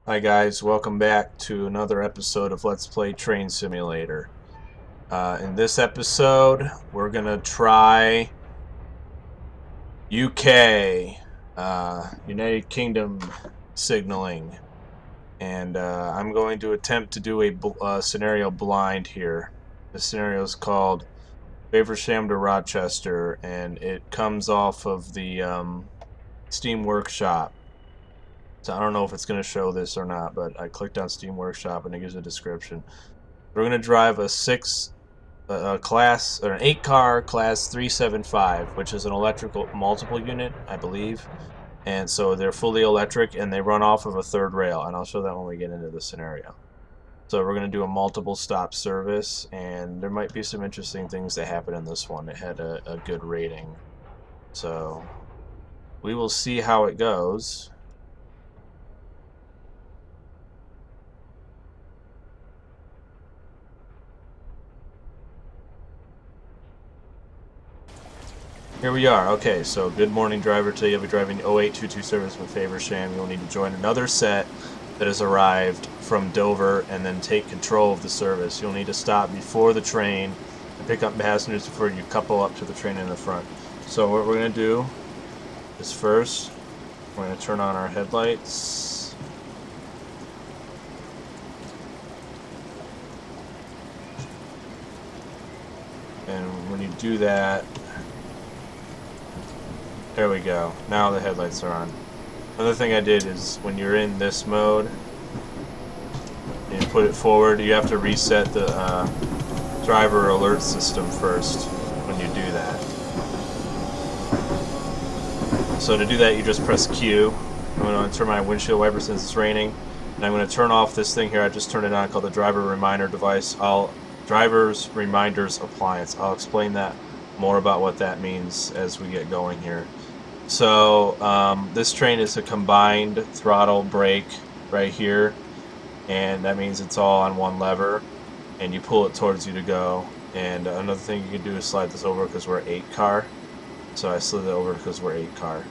Hi guys, welcome back to another episode of Let's Play Train Simulator. In this episode, we're gonna try UK, United Kingdom signaling, and I'm going to attempt to do a scenario blind here. The scenario is called Faversham to Rochester, and it comes off of the Steam Workshop. So I don't know if it's going to show this or not, but I clicked on Steam Workshop and it gives a description. We're going to drive a class or an 8-car class 375, which is an electrical multiple unit, I believe. And so they're fully electric and they run off of a third rail, and I'll show that when we get into the scenario. So we're going to do a multiple stop service, and there might be some interesting things that happen in this one. It had a good rating. So we will see how it goes. Here we are. Okay, so good morning, driver. Today you'll be driving the 0822 service with Faversham. You'll need to join another set that has arrived from Dover and then take control of the service. You'll need to stop before the train and pick up passengers before you couple up to the train in the front. So what we're going to do is first, we're going to turn on our headlights. And when you do that, there we go. Now the headlights are on. Another thing I did is when you're in this mode and you put it forward, you have to reset the driver alert system first when you do that. So to do that, you just press Q. I'm going to turn my windshield wiper since it's raining, and I'm going to turn off this thing here. I just turned it on, called the driver reminder device. Driver's reminders appliance. I'll explain that more about what that means as we get going here. So this train is a combined throttle brake right here, and that means it's all on one lever, and you pull it towards you to go. And another thing you can do is slide this over because we're 8-car. So I slid it over because we're 8-car.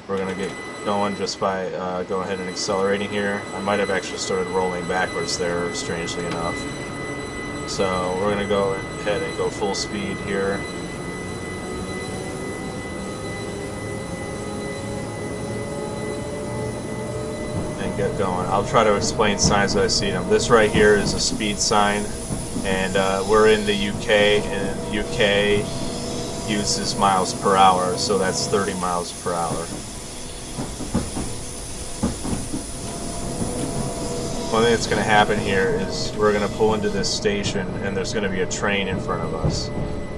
We're going to get going just by going ahead and accelerating here. I might have actually started rolling backwards there, strangely enough. So we're going to go ahead and go full speed here. Get going. I'll try to explain signs as I see them. This right here is a speed sign, and we're in the UK, and the UK uses miles per hour, so that's 30 miles per hour. One thing that's going to happen here is we're going to pull into this station, and there's going to be a train in front of us.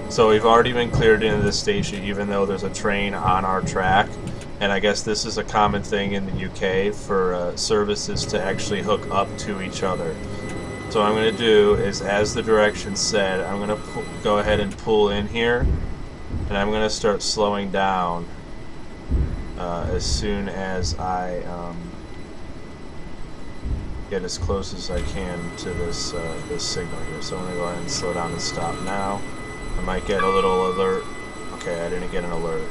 So we've already been cleared into this station, even though there's a train on our track. And I guess this is a common thing in the UK for services to actually hook up to each other. So what I'm going to do is, as the directions said, I'm going to go ahead and pull in here, and I'm going to start slowing down as soon as I get as close as I can to this signal here. So I'm going to go ahead and slow down and stop now. I might get a little alert. Okay, I didn't get an alert.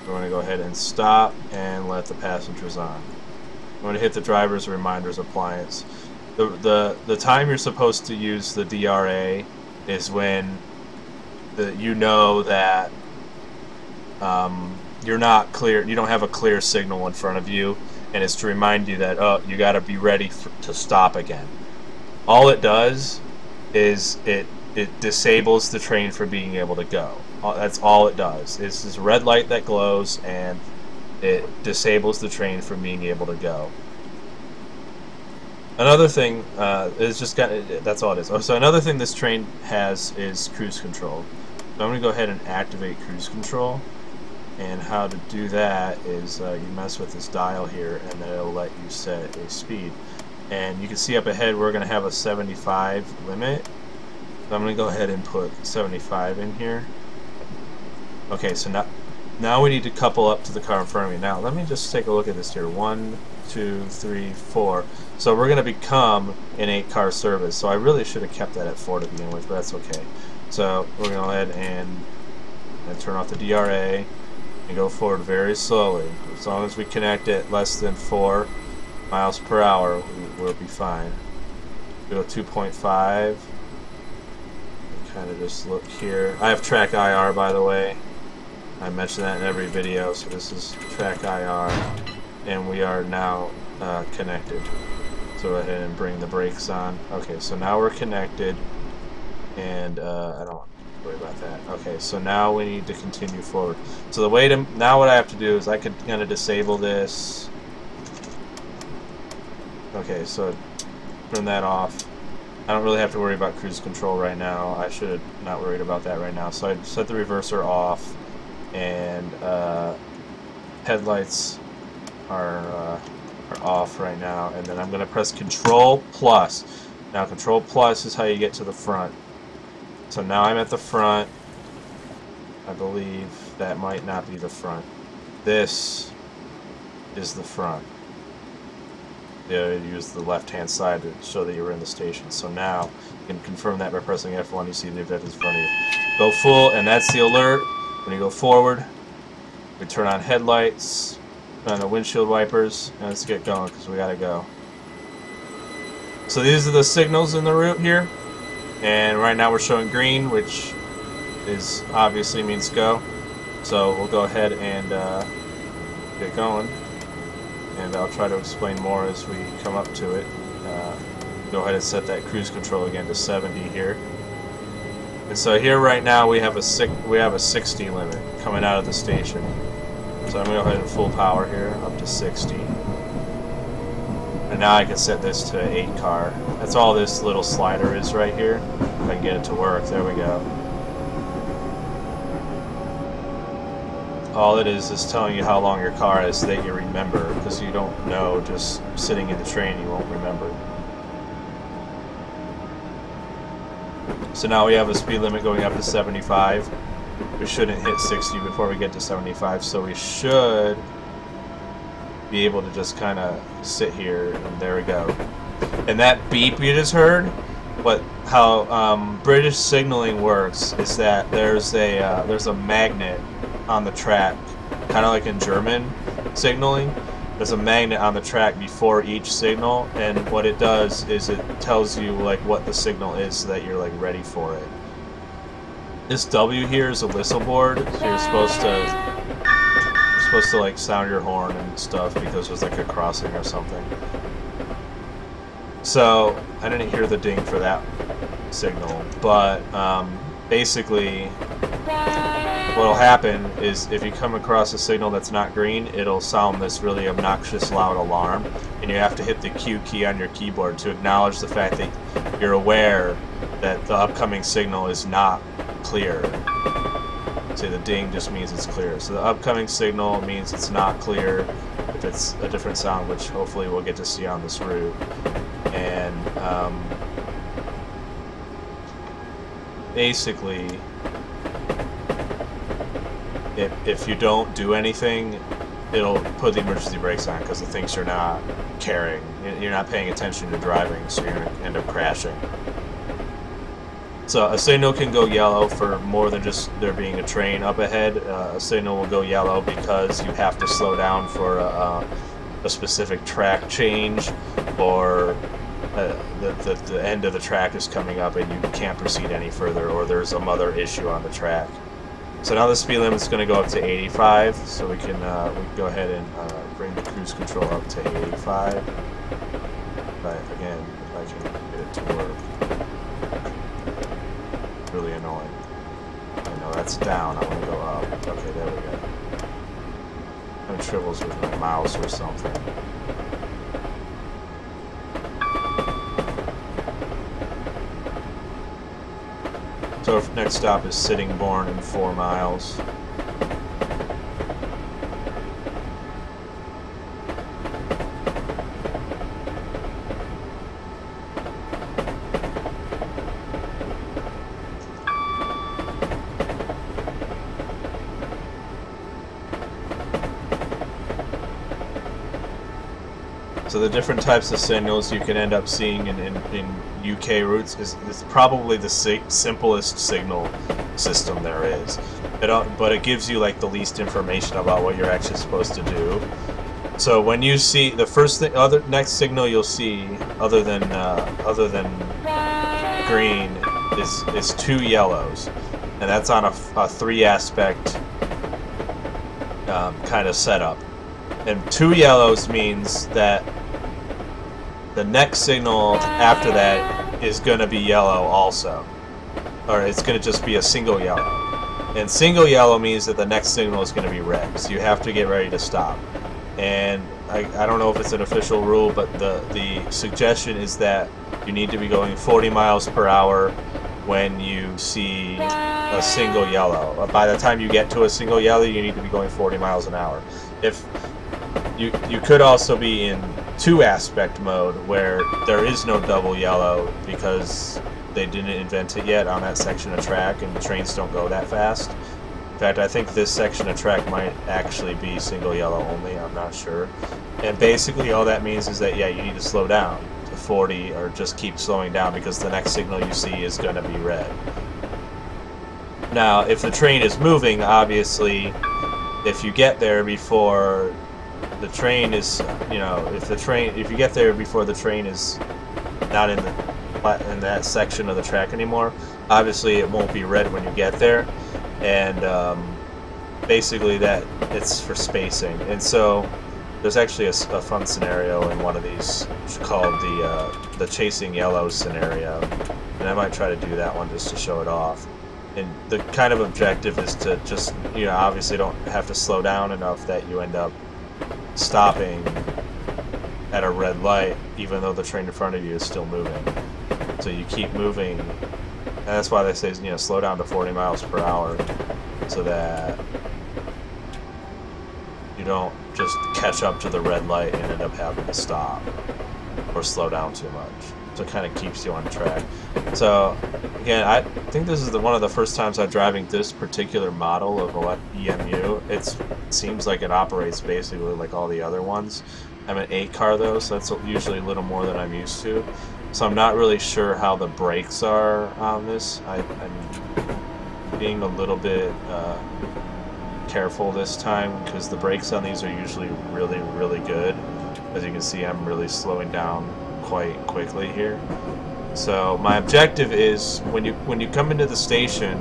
We're going to go ahead and stop and let the passengers on. I'm going to hit the driver's reminders appliance. The time you're supposed to use the DRA is when you know that you're not clear, you don't have a clear signal in front of you, and it's to remind you that, oh, you got to be ready to stop again. All it does is it disables the train from being able to go. That's all it does. It's this red light that glows, and it disables the train from being able to go. Another thing is that's all it is. Oh, so another thing this train has is cruise control. So I'm going to go ahead and activate cruise control. And how to do that is you mess with this dial here, and then it'll let you set a speed. And you can see up ahead we're going to have a 75 limit. So I'm going to go ahead and put 75 in here. Okay, so now we need to couple up to the car in front of me. Now, let me just take a look at this here. 1, 2, 3, 4. So we're going to become an 8-car service. So I really should have kept that at 4 to begin with, but that's okay. So we're going to go ahead and turn off the DRA and go forward very slowly. As long as we connect at less than 4, miles per hour, we'll be fine. Go 2.5. Kind of just look here. I have track IR, by the way. I mention that in every video, so this is track IR, and we are now connected. So go ahead and bring the brakes on. Okay, so now we're connected, and I don't worry about that. Okay, so now we need to continue forward. So the way to now, what I have to do is I could kind of disable this. Okay, so turn that off. I don't really have to worry about cruise control right now. I should have not worried about that right now. So I set the reverser off, and headlights are off right now. And then I'm going to press Control Plus. Now Control Plus is how you get to the front. So now I'm at the front. I believe that might not be the front. This is the front. Yeah, use the left-hand side to show that you were in the station. So now you can confirm that by pressing F1. You see the event in front of you. Go full, and that's the alert. When you go forward, we turn on headlights, turn on the windshield wipers, and let's get going because we gotta go. So these are the signals in the route here, and right now we're showing green, which is obviously means go. So we'll go ahead and get going. And I'll try to explain more as we come up to it. Go ahead and set that cruise control again to 70 here. And so here right now we have a 60 limit coming out of the station. So I'm going to go ahead and full power here up to 60. And now I can set this to 8 car. That's all this little slider is right here. If I can get it to work, there we go. All it is telling you how long your car is so that you remember, because you don't know just sitting in the train, you won't remember. So now we have a speed limit going up to 75. We shouldn't hit 60 before we get to 75, so we should be able to just kind of sit here, and there we go. And that beep you just heard, how British signaling works is that there's a magnet on the track, kind of like in German signaling. There's a magnet on the track before each signal, and what it does is it tells you like what the signal is so that you're like ready for it. This W here is a whistle board, so you're supposed to like sound your horn and stuff because there's like a crossing or something. So I didn't hear the ding for that signal, but basically what'll happen is if you come across a signal that's not green, it'll sound this really obnoxious loud alarm, and you have to hit the Q key on your keyboard to acknowledge the fact that you're aware that the upcoming signal is not clear. See, the ding just means it's clear. So the upcoming signal means it's not clear if it's a different sound, which hopefully we'll get to see on this route. And basically, if you don't do anything, it'll put the emergency brakes on because it thinks you're not caring. You're not paying attention to driving, so you're going to end up crashing. So a signal can go yellow for more than just there being a train up ahead. A signal will go yellow because you have to slow down for a specific track change, or the end of the track is coming up and you can't proceed any further, or there's some other issue on the track. So now the speed limit is going to go up to 85, so we can go ahead and bring the cruise control up to 85. But again, if I can get it to work. Really annoying. I know that's down, I want to go up. Okay, there we go. I'm tribbles with my mouse or something. So our next stop is Sittingbourne in 4 miles. So the different types of signals you can end up seeing in UK routes is probably the simplest signal system there is. But it gives you like the least information about what you're actually supposed to do. So when you see the first thing, next signal you'll see, other than green, is 2 yellows, and that's on a 3-aspect kind of setup. And 2 yellows means that the next signal after that is going to be yellow also, or it's going to just be a single yellow. And single yellow means that the next signal is going to be red, so you have to get ready to stop. And I don't know if it's an official rule, but the suggestion is that you need to be going 40 miles per hour when you see a single yellow. By the time you get to a single yellow, you need to be going 40 miles an hour. If you could also be in 2-aspect mode, where there is no double yellow because they didn't invent it yet on that section of track, and the trains don't go that fast. In fact, I think this section of track might actually be single yellow only, I'm not sure. And basically all that means is that, yeah, you need to slow down to 40, or just keep slowing down, because the next signal you see is going to be red. Now, if the train is moving, obviously, if you get there before the train is, if you get there before the train is not in that section of the track anymore, obviously it won't be red when you get there. And basically that it's for spacing. And so there's actually a fun scenario in one of these called the chasing yellow scenario, and I might try to do that one just to show it off. And the kind of objective is to just, obviously don't have to slow down enough that you end up stopping at a red light even though the train in front of you is still moving. So you keep moving, and that's why they say, slow down to 40 miles per hour, so that you don't just catch up to the red light and end up having to stop or slow down too much. So it kind of keeps you on track. So again, I think this is one of the first times I'm driving this particular model of EMU. It seems like it operates basically like all the other ones. I'm an 8 car though, so that's usually a little more than I'm used to. So I'm not really sure how the brakes are on this. I'm being a little bit careful this time, because the brakes on these are usually really, really good. As you can see, I'm really slowing down quite quickly here. So my objective is, when you come into the station,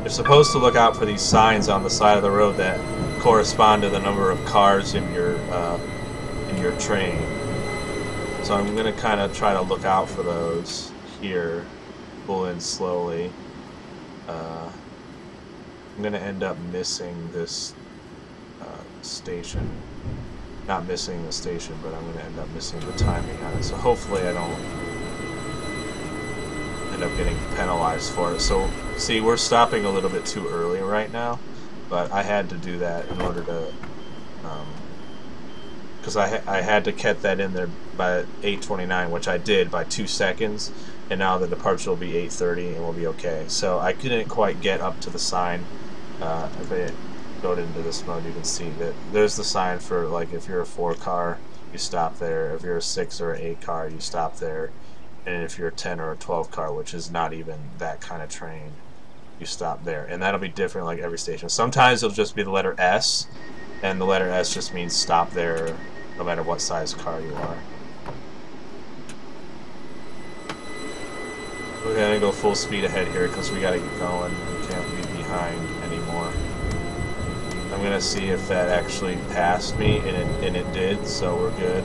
you're supposed to look out for these signs on the side of the road that correspond to the number of cars in your train. So I'm going to kind of try to look out for those here. Pull in slowly. I'm going to end up missing this station. Not missing the station, but I'm going to end up missing the timing on it. So hopefully I don't end up getting penalized for it. So see, we're stopping a little bit too early right now, but I had to do that in order to, because I had to get that in there by 8:29, which I did by 2 seconds, and now the departure will be 8:30 and we'll be okay. So I couldn't quite get up to the sign. If I go into this mode, you can see that there's the sign for, like, if you're a 4 car, you stop there. If you're a 6 or an 8 car, you stop there. And if you're a 10 or a 12 car, which is not even that kind of train, you stop there. And that'll be different like every station. Sometimes it'll just be the letter S, and the letter S just means stop there no matter what size car you are. We're gonna go full speed ahead here because we gotta get going. We can't be behind anymore. I'm gonna see if that actually passed me, and it did, so we're good.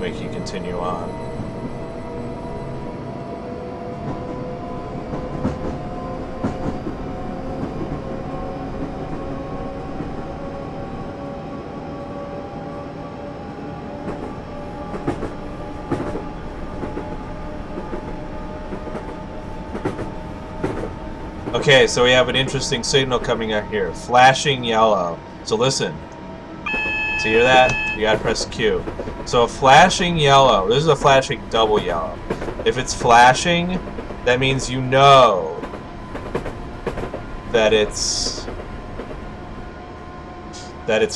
We can continue on. Okay, so we have an interesting signal coming out here. Flashing yellow. So listen. So you hear that? You gotta press Q. So a flashing yellow. This is a flashing double yellow. If it's flashing, that means you know that it's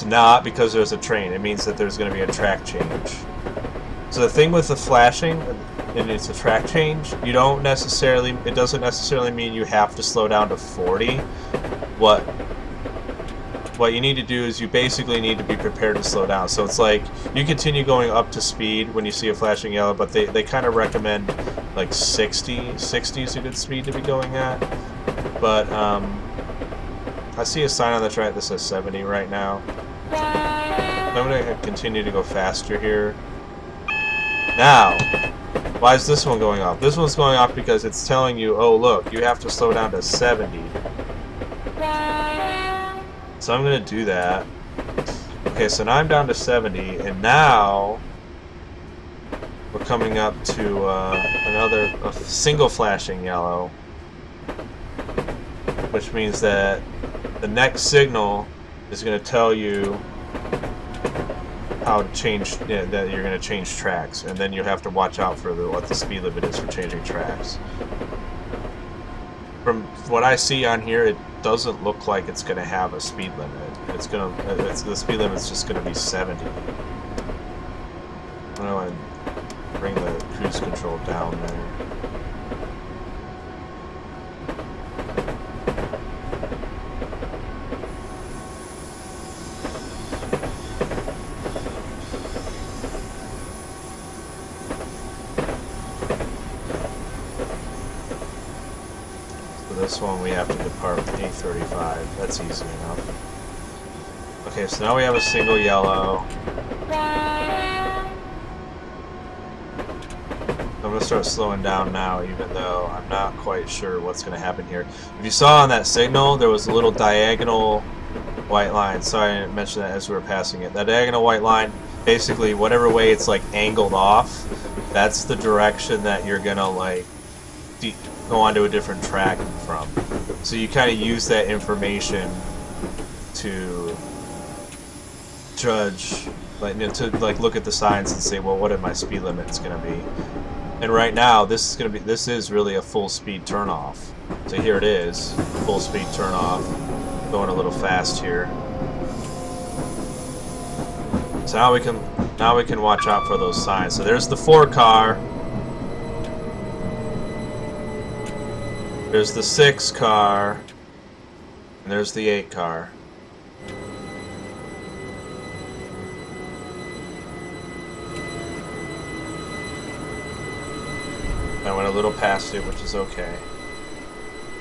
not because there's a train. It means that there's going to be a track change. So the thing with the flashing, and it's a track change, it doesn't necessarily mean you have to slow down to 40. What what you need to do is you basically need to be prepared to slow down. So it's like you continue going up to speed when you see a flashing yellow, but they kind of recommend like 60. 60 is a good speed to be going at. But I see a sign on the track that says 70 right now. I'm going to continue to go faster here. Now, why is this one going off? This one's going off because it's telling you, oh look, you have to slow down to 70. So I'm going to do that. Okay, so now I'm down to 70, and now we're coming up to a single flashing yellow, which means that the next signal is going to tell you how to change, that you're going to change tracks, and then you have to watch out for what the speed limit is for changing tracks. From what I see on here, it doesn't look like it's going to have a speed limit. The speed limit's just going to be 70. I'm going to bring the cruise control down there. This one we have to depart with 835. That's easy enough. Okay, so now we have a single yellow. I'm going to start slowing down now, even though I'm not quite sure what's going to happen here. If you saw on that signal, there was a little diagonal white line. Sorry I didn't mention that as we were passing it. That diagonal white line, basically whatever way it's like angled off, that's the direction that you're going to like go onto a different track from. So you kind of use that information to judge, like, to like look at the signs and say, well, what are my speed limits going to be? And right now, this is really a full speed turnoff. So here it is, full speed turnoff, going a little fast here. So now we can watch out for those signs. So there's the 4 car. There's the 6 car, and there's the 8 car. I went a little past it, which is okay.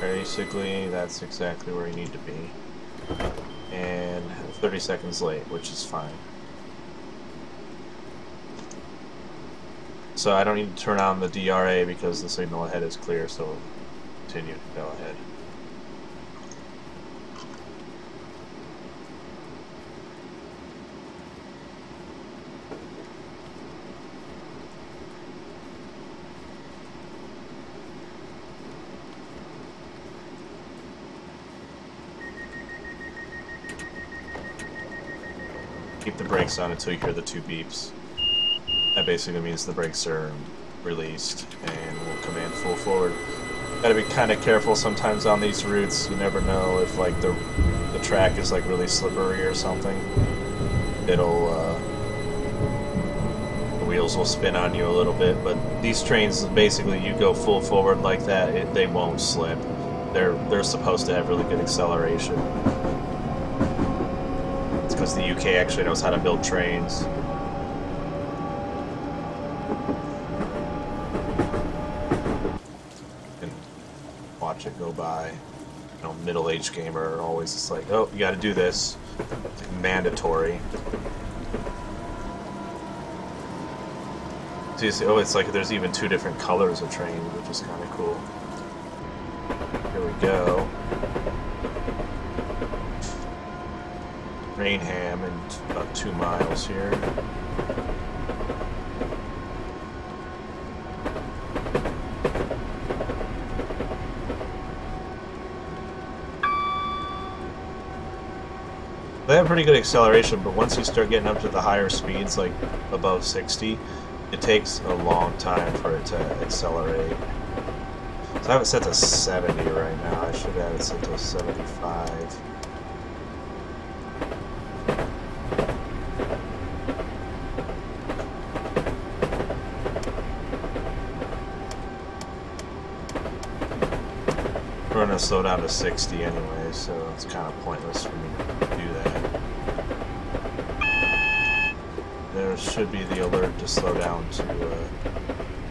Basically, that's exactly where you need to be. And 30 seconds late, which is fine. So I don't need to turn on the DRA because the signal ahead is clear, so continue to go ahead. Keep the brakes on until you hear the 2 beeps. That basically means the brakes are released and we'll command full forward. Gotta be kind of careful sometimes on these routes. You never know if like the track is like really slippery or something. It'll the wheels will spin on you a little bit. But these trains, basically, you go full forward like that, they won't slip. They're supposed to have really good acceleration. It's because the UK actually knows how to build trains. Watch it go by. You know, middle-aged gamer always just like, oh, you got to do this. It's like mandatory. So you see, oh, it's like there's even 2 different colors of train, which is kind of cool. Here we go. Rainham and about 2 miles here. They have pretty good acceleration, but once you start getting up to the higher speeds, like above 60, it takes a long time for it to accelerate. So I have it set to 70 right now. I should have it set to 75. We're going to slow down to 60 anyway, so it's kind of pointless for me to do that. there should be the alert to slow down to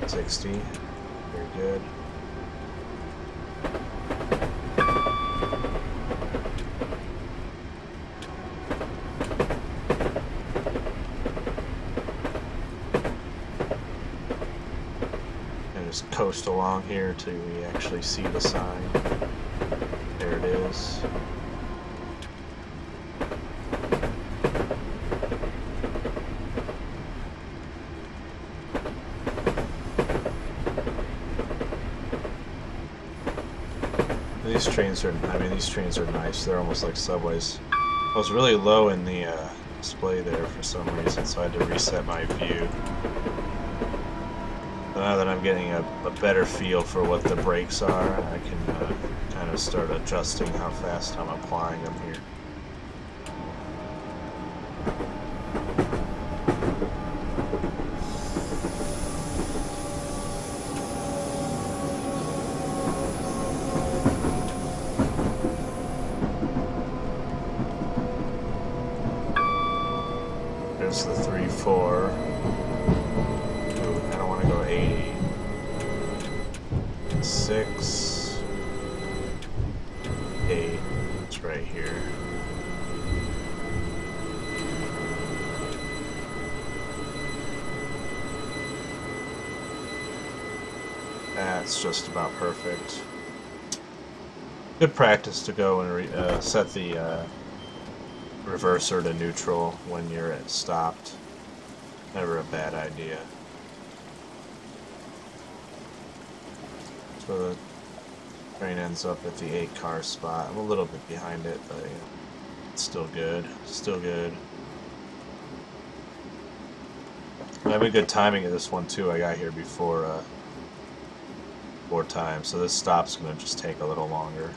60. Very good. And just coast along here till we actually see the sign. There it is. These trains are, these trains are nice. They're almost like subways. I was really low in the display there for some reason, so I had to reset my view. But now that I'm getting a better feel for what the brakes are, I can kind of start adjusting how fast I'm applying them here. There's the 3-4. Ooh, I don't want to go 80. 6. 8. It's right here. That's just about perfect. Good practice to go and set the reverser to neutral when you're stopped. Never a bad idea. So the train ends up at the 8-car spot. I'm a little bit behind it, but it's still good. Still good. I have a good timing of this one too. I got here before 4 times, so this stop's going to just take a little longer.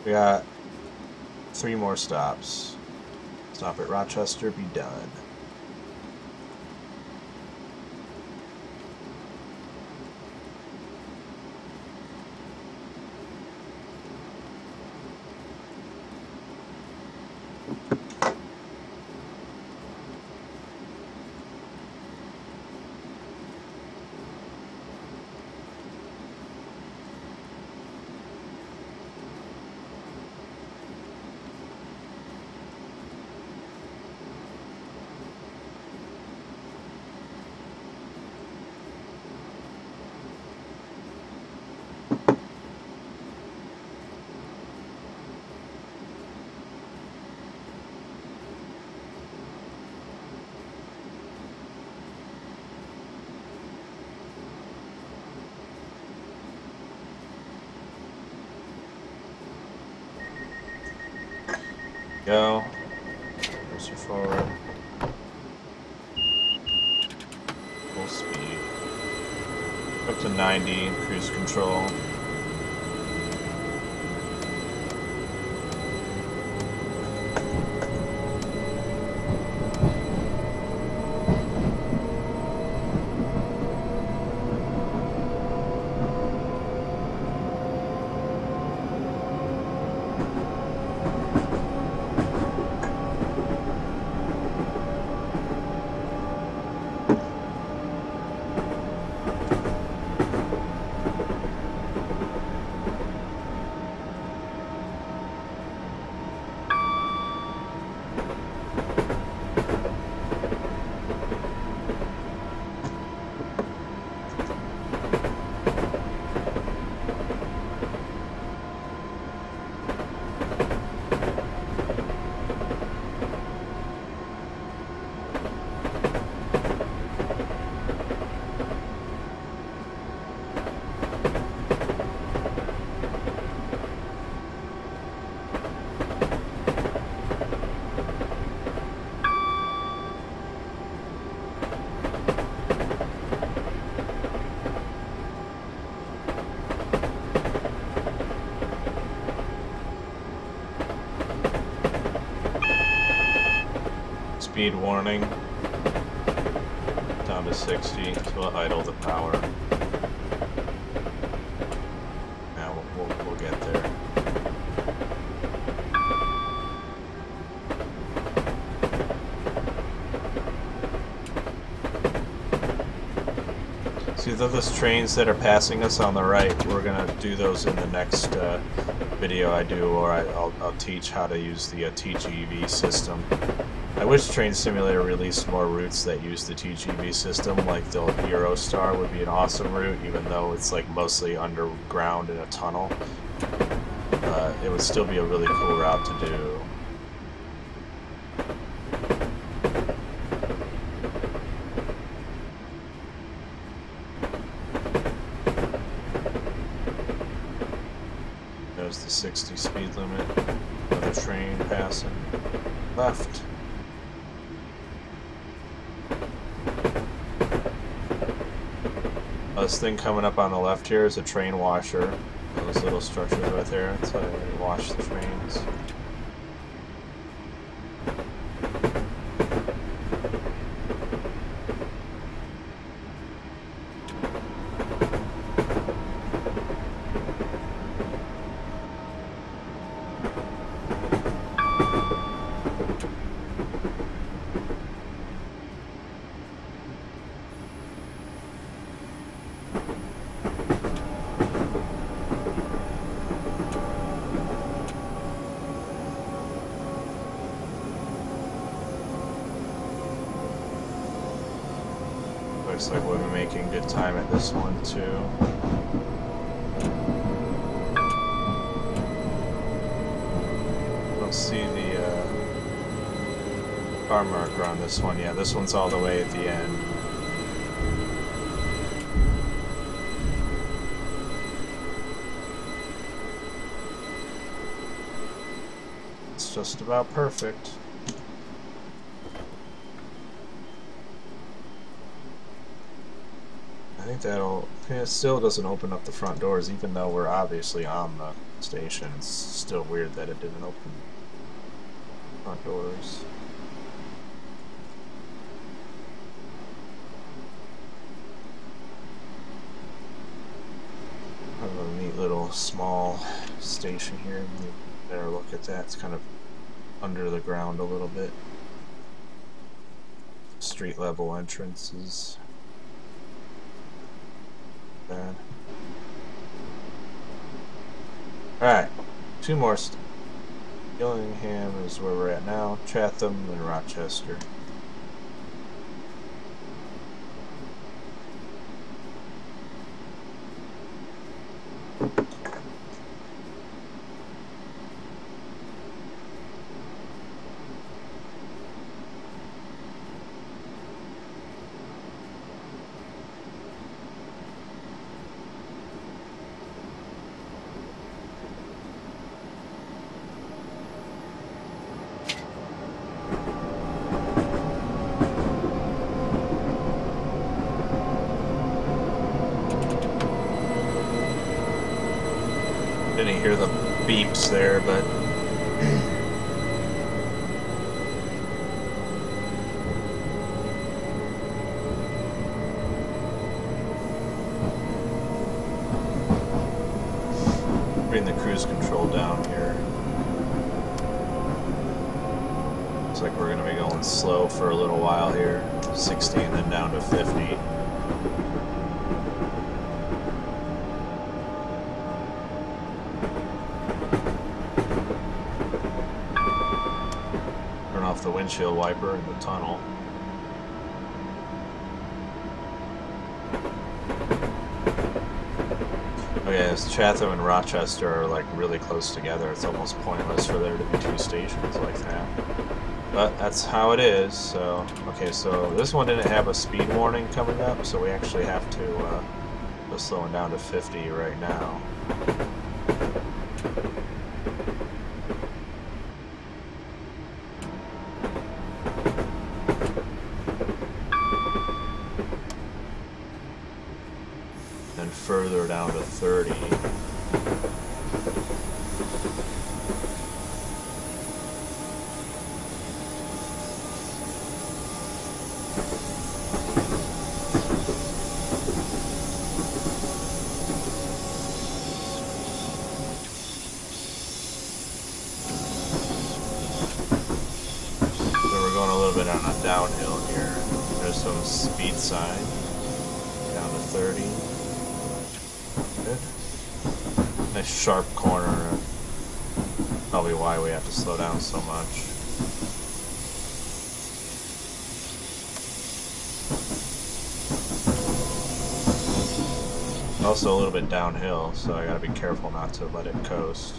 We got 3 more stops. Stop at Rochester, be done. Go. Push forward. Full speed. Up to 90 in cruise control. Speed warning. Down to 60, so we'll idle the power. Now we'll get there. See, those trains that are passing us on the right, we're going to do those in the next video I do, or I'll teach how to use the TGV system. I wish Train Simulator released more routes that use the TGV system, like the Eurostar would be an awesome route, even though it's like mostly underground in a tunnel. It would still be a really cool route to do. There's the 60 speed limit. Another train passing left. This thing coming up on the left here is a train washer. Those little structures right there. That's how they wash the trains. Looks like we've been making good time at this one too. Don't see the car marker on this one. Yeah, this one's all the way at the end. It's just about perfect. I think that'll... It still doesn't open up the front doors, even though we're obviously on the station. It's still weird that it didn't open front doors. Have a neat little small station here. Better look at that. It's kind of under the ground a little bit. Street level entrances. Bad. Alright, two more. Gillingham is where we're at now. Chatham and Rochester. Didn't hear the beeps there, but bring the cruise control down here. Looks like we're gonna be going slow for a little while here. 60 and then down to 50. The windshield wiper in the tunnel. Okay, as Chatham and Rochester are like really close together, it's almost pointless for there to be two stations like that. But that's how it is. So, okay, so this one didn't have a speed warning coming up, so we actually have to go slowing down to 50 right now. Further down to 30. So we're going a little bit on a downhill here. There's some speed sign. Down to 30. Good. Nice sharp corner. Probably why we have to slow down so much. Also a little bit downhill, so I gotta be careful not to let it coast.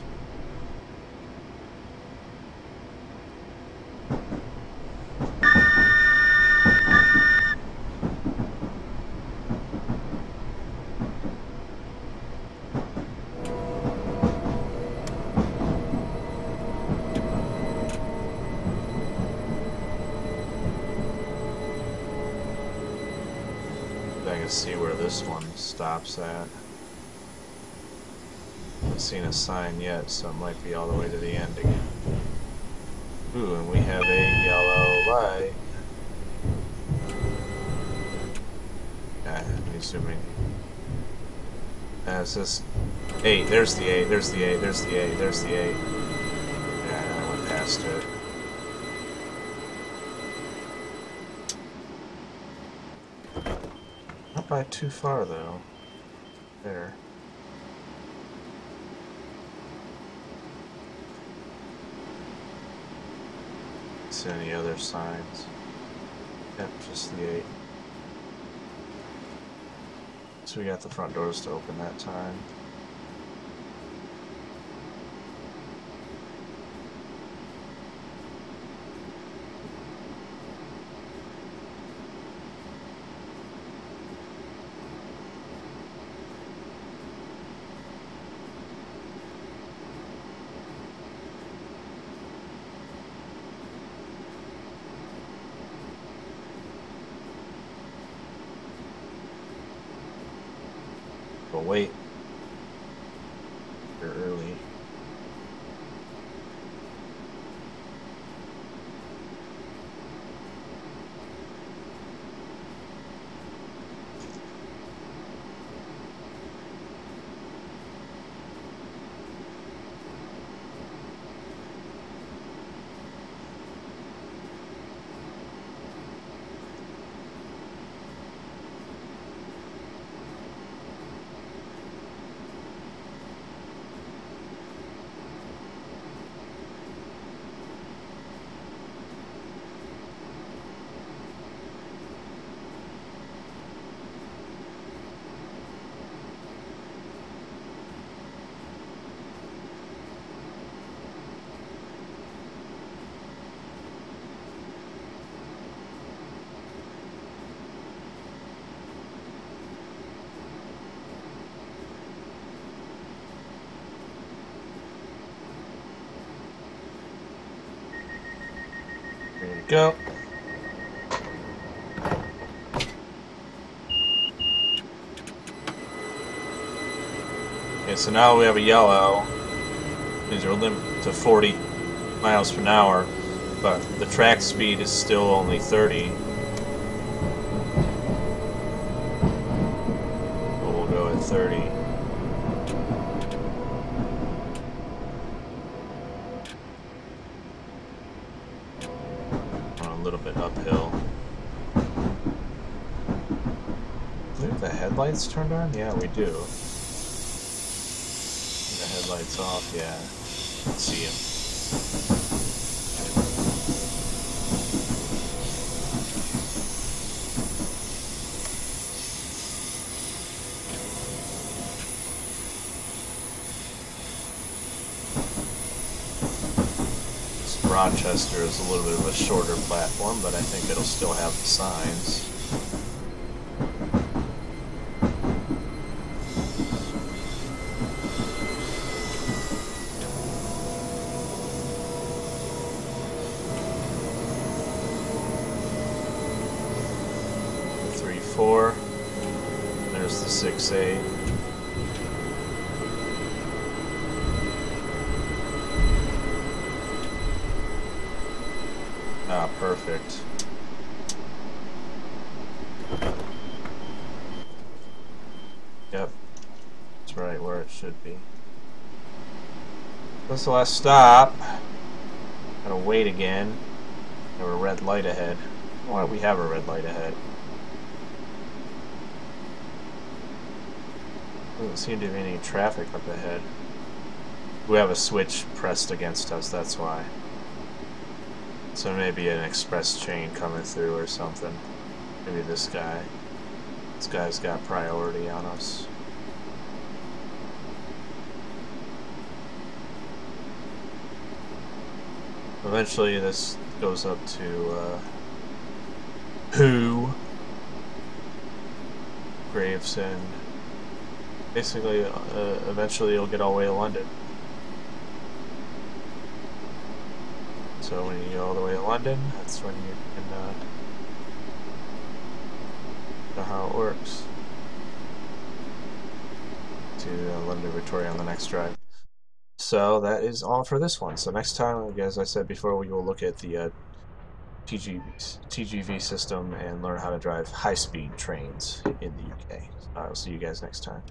I can see where this one stops at. Haven't seen a sign yet, so it might be all the way to the end again. Ooh, and we have a yellow light. Yeah, I'm assuming. It says 8. There's the 8. There's the 8. There's the 8. There's the 8. Yeah, I went past it. Not by too far though. There. See any other signs? Yep, just the 8. So we got the front doors to open that time. But wait, you're early. There we go. Okay, so now we have a yellow. These are limited to 40 miles per hour, but the track speed is still only 30. So we'll go at 30. A little bit uphill. I believe the headlights turned on? Yeah, we do. The headlights off, yeah. Let's see him. Rochester is a little bit of a shorter platform, but I think it'll still have the signs. The 3-4. There's the 6-8. Ah, perfect. Yep. That's right where it should be. That's the last stop. Gotta wait again. Have a red light ahead. Why do we have a red light ahead? Doesn't seem to be any traffic up ahead. We have a switch pressed against us, that's why. So maybe an express train coming through or something. Maybe this guy. This guy's got priority on us. Eventually this goes up to Who? Gravesend. Basically, eventually you'll get all the way to London. So when you get all the way to London, that's when you can know how it works. To London Victoria on the next drive. So that is all for this one. So next time, as I said before, we will look at the TGV system and learn how to drive high-speed trains in the UK. I'll see you guys next time.